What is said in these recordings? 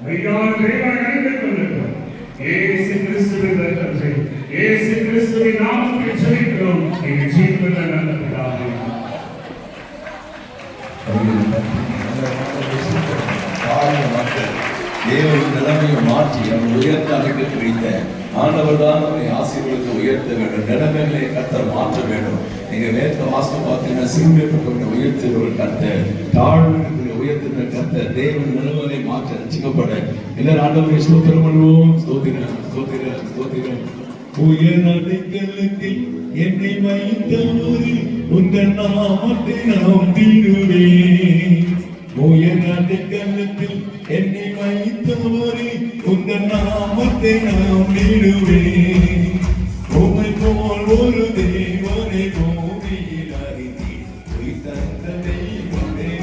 மெய்யான தேவனை அறிந்து கொள்ளுகிறோம். இயேசு கிறிஸ்துவின் ரத்தத்தை இயேசு கிறிஸ்துவின் நாமத்தில் ஜெபிக்கிறோம். எங்கள் ஜீவனுள்ள நல்ல பிதாவே. தேவன் நிலைமையை மாற்றி அவர் உயர்த்த அழைத்து வைத்த ஆண்டவர் தான் அவரை ஆசீர்வதித்து உயர்த்த வேண்டும். நிலைமைகளை கர்த்தர் மாற்ற வேண்டும். நீங்க வேத வாசம் பார்த்தீங்கன்னா சிறுமைப்பட்டவர்களை உயர்த்துகிறவர் கர்த்தர், தாழ்வுகளை உயர்த்துகிற கர்த்தர். தேவன் நிலைமையை மாற்ற ரட்சிக்கப்பட எல்லாரும் ஆண்டவரை ஸ்தோத்திரம் பண்ணுவோம். ஸ்தோத்திரம் ஸ்தோத்திரம் ஸ்தோத்திரம். உயர் அடைக்கலத்தில் என்னை வைத்தவரே உங்கள் நாமத்தை நம்பிடுவேன். உயர் அடைக்கலத்தில் என்னை வைத்தவரே உங்கள் நாமத்தை நம்பிடுவேன். உம்மை போல் ஒரு தேவனை பூமியில் அறிந்தேன். உயிர்த்த தெய்வமே,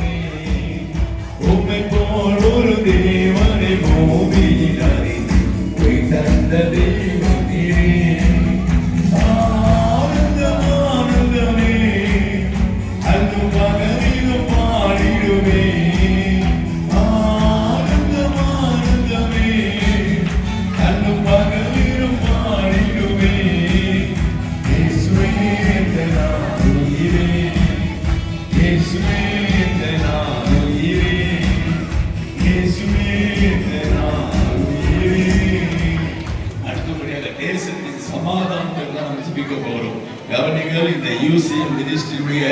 உம்மை போல் ஒரு தேவனை பூமியில் அறிந்தேன். உயிர்த்த தெய்வமே, ஆனந்தம் ஆனந்தமே, அன்று பகலிலும் பாடிடுவே. ஆனந்தம் ஆனந்தமே, அன்று பகலிலும் பாடிடுவே. இயேசுவே என்று நான் உயிரேன், இயேசுவே என்று நான் உயிரேன், இயேசுவே என்று நான் உயிரேன். அடுத்தபடியாக தேசத்தின் சமாதானத்தை நாம் ஜெபிக்க போறோம். கவனிங்கள், இந்த யூசிஎம் மினிஸ்ட்ரியுடைய